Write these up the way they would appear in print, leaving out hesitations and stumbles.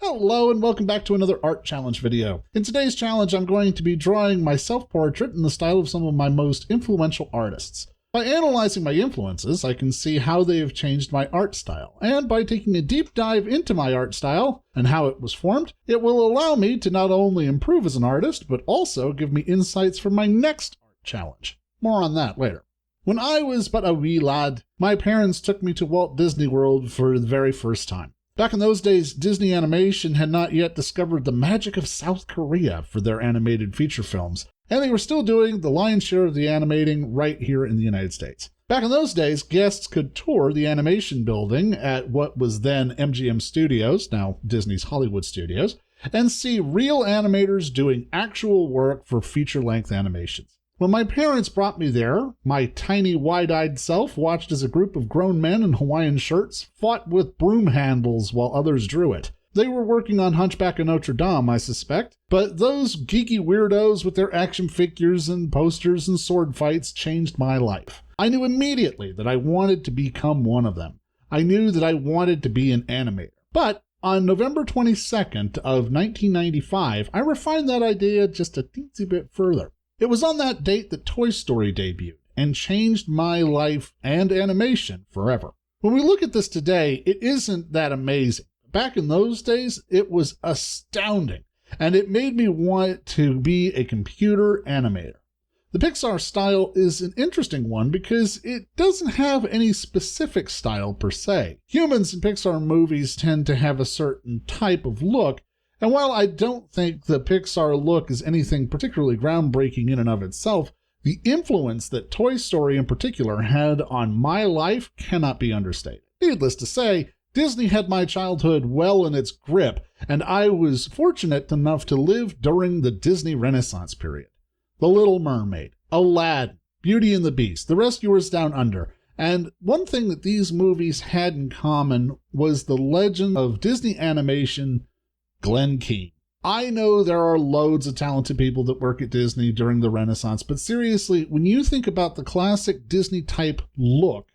Hello and welcome back to another art challenge video. In today's challenge, I'm going to be drawing my self-portrait in the style of some of my most influential artists. By analyzing my influences, I can see how they have changed my art style, and by taking a deep dive into my art style and how it was formed, it will allow me to not only improve as an artist, but also give me insights for my next art challenge. More on that later. When I was but a wee lad, my parents took me to Walt Disney World for the very first time. Back in those days, Disney Animation had not yet discovered the magic of South Korea for their animated feature films, and they were still doing the lion's share of the animating right here in the United States. Back in those days, guests could tour the animation building at what was then MGM Studios, now Disney's Hollywood Studios, and see real animators doing actual work for feature-length animations. When my parents brought me there, my tiny wide-eyed self watched as a group of grown men in Hawaiian shirts fought with broom handles while others drew it. They were working on Hunchback of Notre Dame, I suspect, but those geeky weirdos with their action figures and posters and sword fights changed my life. I knew immediately that I wanted to become one of them. I knew that I wanted to be an animator. But on November 22nd of 1995, I refined that idea just a teensy bit further. It was on that date that Toy Story debuted and changed my life and animation forever. When we look at this today, it isn't that amazing. Back in those days, it was astounding, and it made me want to be a computer animator. The Pixar style is an interesting one because it doesn't have any specific style per se. Humans in Pixar movies tend to have a certain type of look, and while I don't think the Pixar look is anything particularly groundbreaking in and of itself, the influence that Toy Story in particular had on my life cannot be understated. Needless to say, Disney had my childhood well in its grip, and I was fortunate enough to live during the Disney Renaissance period. The Little Mermaid, Aladdin, Beauty and the Beast, The Rescuers Down Under, and one thing that these movies had in common was the legend of Disney animation, Glen Keane. I know there are loads of talented people that work at Disney during the Renaissance, but seriously, when you think about the classic Disney type look,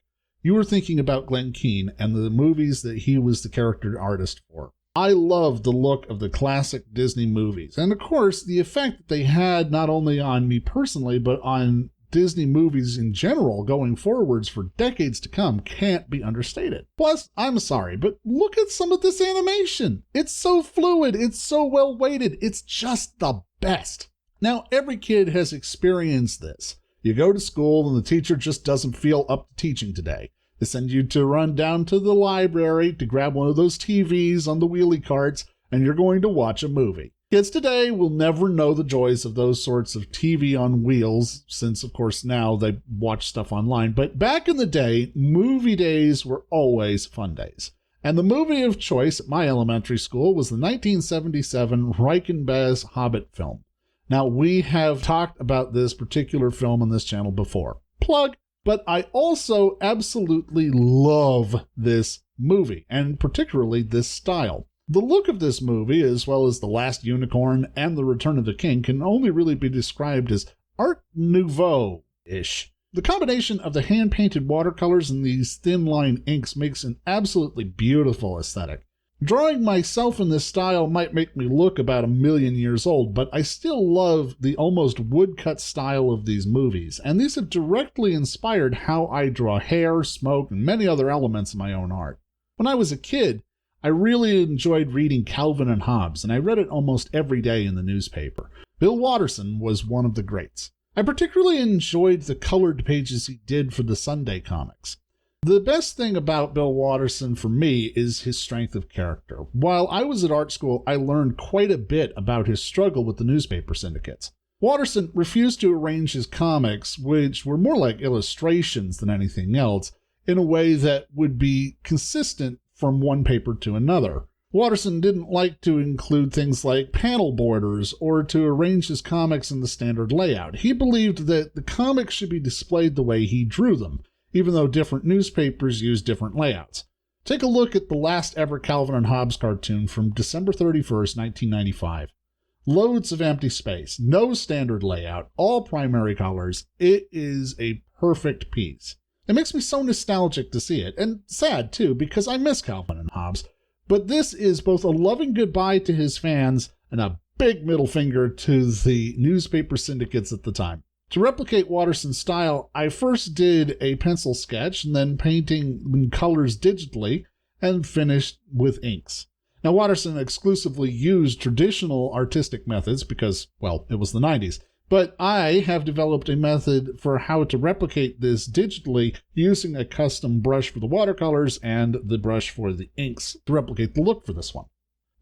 you were thinking about Glen Keane and the movies that he was the character artist for. I love the look of the classic Disney movies, and of course, the effect that they had not only on me personally, but on Disney movies in general going forwards for decades to come can't be understated. Plus, I'm sorry, but look at some of this animation. It's so fluid, it's so well weighted, it's just the best. Now, every kid has experienced this. You go to school and the teacher just doesn't feel up to teaching today. They send you to run down to the library to grab one of those TVs on the wheelie carts, and you're going to watch a movie. Kids today will never know the joys of those sorts of TV on wheels, since of course now they watch stuff online. But back in the day, movie days were always fun days. And the movie of choice at my elementary school was the 1977 Rankin Bass Hobbit film. Now, we have talked about this particular film on this channel before. Plug! But I also absolutely love this movie, and particularly this style. The look of this movie, as well as The Last Unicorn and The Return of the King, can only really be described as Art Nouveau-ish. The combination of the hand-painted watercolors and these thin-line inks makes an absolutely beautiful aesthetic. Drawing myself in this style might make me look about 1,000,000 years old, but I still love the almost woodcut style of these movies, and these have directly inspired how I draw hair, smoke, and many other elements in my own art. When I was a kid, I really enjoyed reading Calvin and Hobbes, and I read it almost every day in the newspaper. Bill Watterson was one of the greats. I particularly enjoyed the colored pages he did for the Sunday comics. The best thing about Bill Watterson for me is his strength of character. While I was at art school, I learned quite a bit about his struggle with the newspaper syndicates. Watterson refused to arrange his comics, which were more like illustrations than anything else, in a way that would be consistent from one paper to another. Watterson didn't like to include things like panel borders or to arrange his comics in the standard layout. He believed that the comics should be displayed the way he drew them, even though different newspapers use different layouts. Take a look at the last ever Calvin and Hobbes cartoon from December 31st, 1995. Loads of empty space, no standard layout, all primary colors. It is a perfect piece. It makes me so nostalgic to see it, and sad too, because I miss Calvin and Hobbes. But this is both a loving goodbye to his fans and a big middle finger to the newspaper syndicates at the time. To replicate Watterson's style, I first did a pencil sketch and then painting in colors digitally and finished with inks. Now, Watterson exclusively used traditional artistic methods because, well, it was the 90s. But I have developed a method for how to replicate this digitally using a custom brush for the watercolors and the brush for the inks to replicate the look for this one.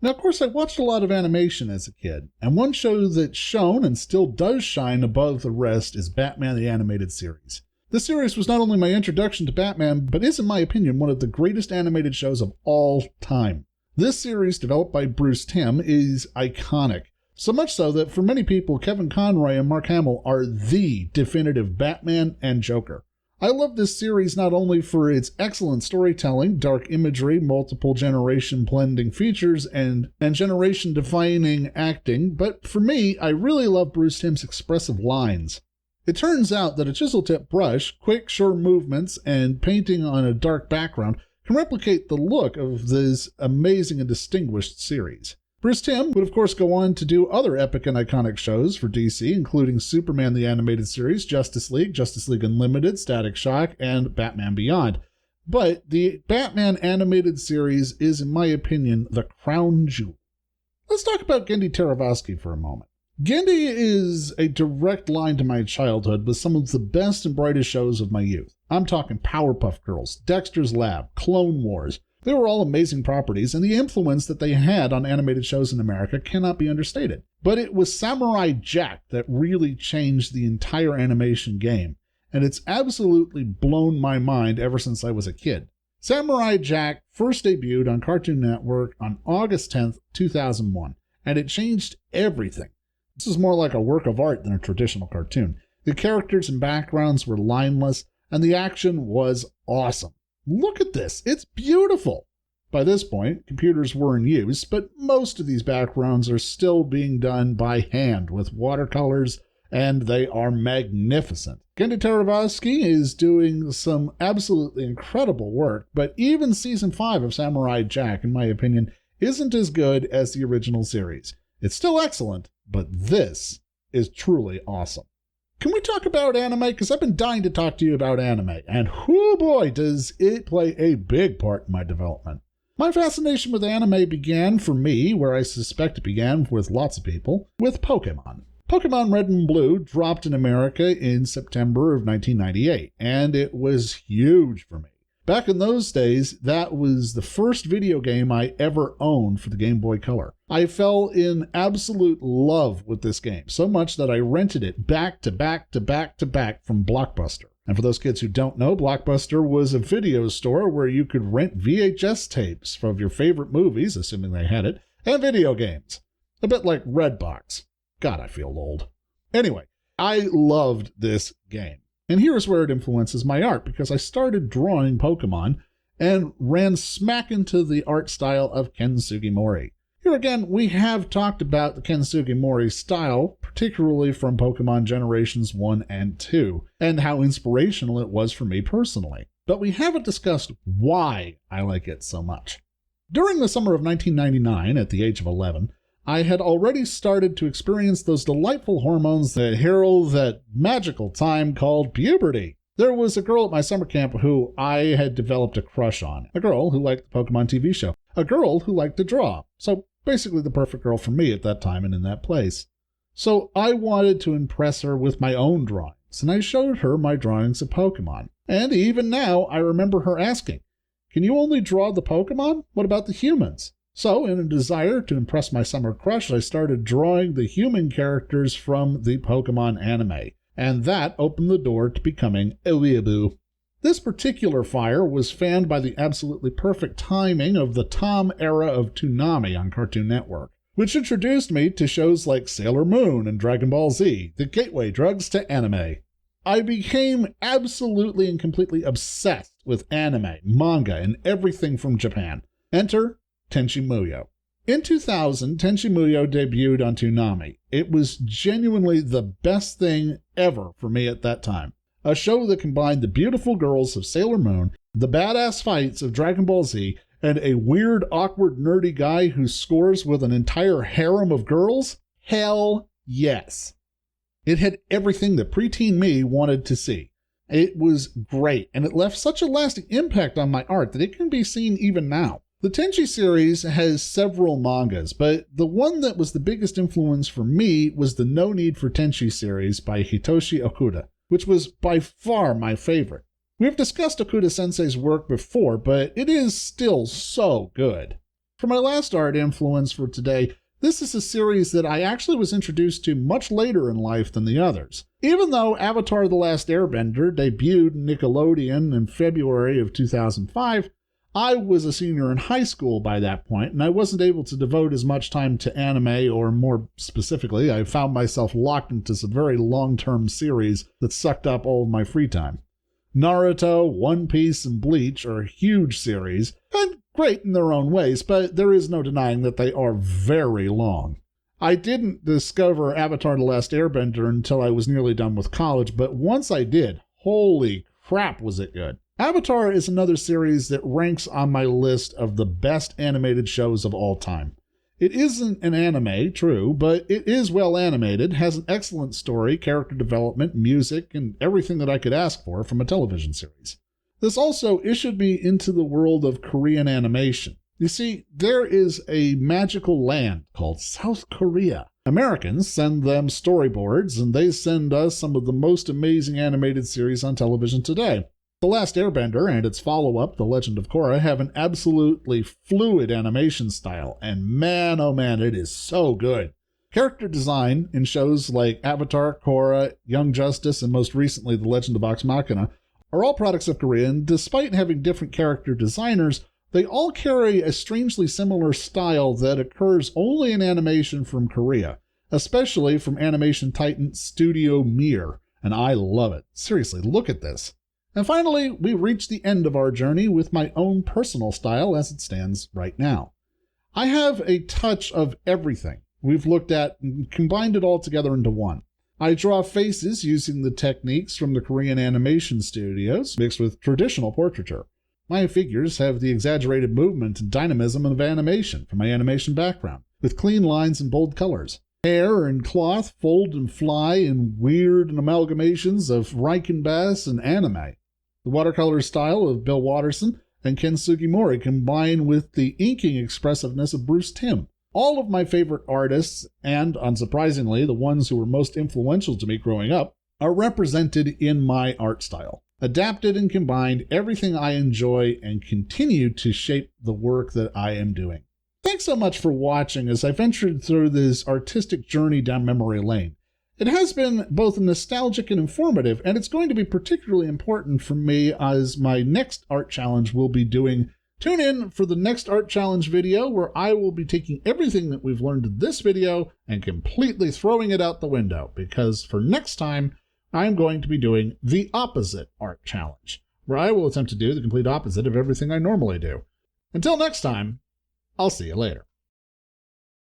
Now, of course, I watched a lot of animation as a kid, and one show that shone and still does shine above the rest is Batman the Animated Series. This series was not only my introduction to Batman, but is, in my opinion, one of the greatest animated shows of all time. This series, developed by Bruce Timm, is iconic. So much so that for many people, Kevin Conroy and Mark Hamill are the definitive Batman and Joker. I love this series not only for its excellent storytelling, dark imagery, multiple generation blending features, and generation-defining acting, but for me, I really love Bruce Timm's expressive lines. It turns out that a chisel-tip brush, quick, sure movements, and painting on a dark background can replicate the look of this amazing and distinguished series. Bruce Timm would of course go on to do other epic and iconic shows for DC, including Superman the Animated Series, Justice League Unlimited, Static Shock, and Batman Beyond. But the Batman Animated Series is, in my opinion, the crown jewel. Let's talk about Genndy Tartakovsky for a moment. Genndy is a direct line to my childhood with some of the best and brightest shows of my youth. I'm talking Powerpuff Girls, Dexter's Lab, Clone Wars. They were all amazing properties, and the influence that they had on animated shows in America cannot be understated. But it was Samurai Jack that really changed the entire animation game, and it's absolutely blown my mind ever since I was a kid. Samurai Jack first debuted on Cartoon Network on August 10th, 2001, and it changed everything. This is more like a work of art than a traditional cartoon. The characters and backgrounds were lineless, and the action was awesome. Look at this, it's beautiful! By this point, computers were in use, but most of these backgrounds are still being done by hand with watercolors, and they are magnificent. Genndy Tartakovsky is doing some absolutely incredible work, but even Season 5 of Samurai Jack, in my opinion, isn't as good as the original series. It's still excellent, but this is truly awesome. Can we talk about anime? Because I've been dying to talk to you about anime, and whoo boy, does it play a big part in my development. My fascination with anime began, for me, where I suspect it began with lots of people, with Pokemon. Pokemon Red and Blue dropped in America in September of 1998, and it was huge for me. Back in those days, that was the first video game I ever owned for the Game Boy Color. I fell in absolute love with this game, so much that I rented it back to back to back to back from Blockbuster. And for those kids who don't know, Blockbuster was a video store where you could rent VHS tapes of your favorite movies, assuming they had it, and video games. A bit like Redbox. God, I feel old. Anyway, I loved this game. And here's where it influences my art, because I started drawing Pokemon and ran smack into the art style of Ken Sugimori. Here again, we have talked about the Ken Sugimori style, particularly from Pokemon Generations 1 and 2, and how inspirational it was for me personally. But we haven't discussed why I like it so much. During the summer of 1999, at the age of 11, I had already started to experience those delightful hormones that herald that magical time called puberty. There was a girl at my summer camp who I had developed a crush on. A girl who liked the Pokemon TV show. A girl who liked to draw. So basically the perfect girl for me at that time and in that place. So I wanted to impress her with my own drawings, and I showed her my drawings of Pokemon. And even now, I remember her asking, "Can you only draw the Pokemon? What about the humans?" So, in a desire to impress my summer crush, I started drawing the human characters from the Pokemon anime, and that opened the door to becoming a weeaboo. This particular fire was fanned by the absolutely perfect timing of the Tom era of Toonami on Cartoon Network, which introduced me to shows like Sailor Moon and Dragon Ball Z, the gateway drugs to anime. I became absolutely and completely obsessed with anime, manga, and everything from Japan. Enter Tenchi Muyo. In 2000, Tenchi Muyo debuted on Toonami. It was genuinely the best thing ever for me at that time. A show that combined the beautiful girls of Sailor Moon, the badass fights of Dragon Ball Z, and a weird, awkward, nerdy guy who scores with an entire harem of girls? Hell yes. It had everything that preteen me wanted to see. It was great, and it left such a lasting impact on my art that it can be seen even now. The Tenchi series has several mangas, but the one that was the biggest influence for me was the No Need for Tenchi series by Hitoshi Okuda, which was by far my favorite. We've discussed Okuda-sensei's work before, but it is still so good. For my last art influence for today, this is a series that I actually was introduced to much later in life than the others. Even though Avatar: The Last Airbender debuted in Nickelodeon in February of 2005, I was a senior in high school by that point, and I wasn't able to devote as much time to anime, or more specifically, I found myself locked into some very long-term series that sucked up all of my free time. Naruto, One Piece, and Bleach are huge series, and great in their own ways, but there is no denying that they are very long. I didn't discover Avatar: The Last Airbender until I was nearly done with college, but once I did, holy crap was it good. Avatar is another series that ranks on my list of the best animated shows of all time. It isn't an anime, true, but it is well animated, has an excellent story, character development, music, and everything that I could ask for from a television series. This also issued me into the world of Korean animation. You see, there is a magical land called South Korea. Americans send them storyboards, and they send us some of the most amazing animated series on television today. The Last Airbender and its follow-up, The Legend of Korra, have an absolutely fluid animation style, and man, oh man, it is so good. Character design in shows like Avatar, Korra, Young Justice, and most recently The Legend of Vox Machina are all products of Korea, and despite having different character designers, they all carry a strangely similar style that occurs only in animation from Korea, especially from animation titan Studio Mir, and I love it. Seriously, look at this. And finally, we reach the end of our journey with my own personal style as it stands right now. I have a touch of everything we've looked at and combined it all together into one. I draw faces using the techniques from the Korean animation studios mixed with traditional portraiture. My figures have the exaggerated movement and dynamism of animation from my animation background, with clean lines and bold colors. Hair and cloth fold and fly in weird amalgamations of Riken Bass and anime. The watercolor style of Bill Watterson and Ken Sugimori combine with the inking expressiveness of Bruce Timm. All of my favorite artists, and unsurprisingly, the ones who were most influential to me growing up, are represented in my art style. Adapted and combined everything I enjoy and continue to shape the work that I am doing. Thanks so much for watching as I ventured through this artistic journey down memory lane. It has been both nostalgic and informative, and it's going to be particularly important for me as my next art challenge will be doing. Tune in for the next art challenge video where I will be taking everything that we've learned in this video and completely throwing it out the window, because for next time, I'm going to be doing the opposite art challenge, where I will attempt to do the complete opposite of everything I normally do. Until next time, I'll see you later.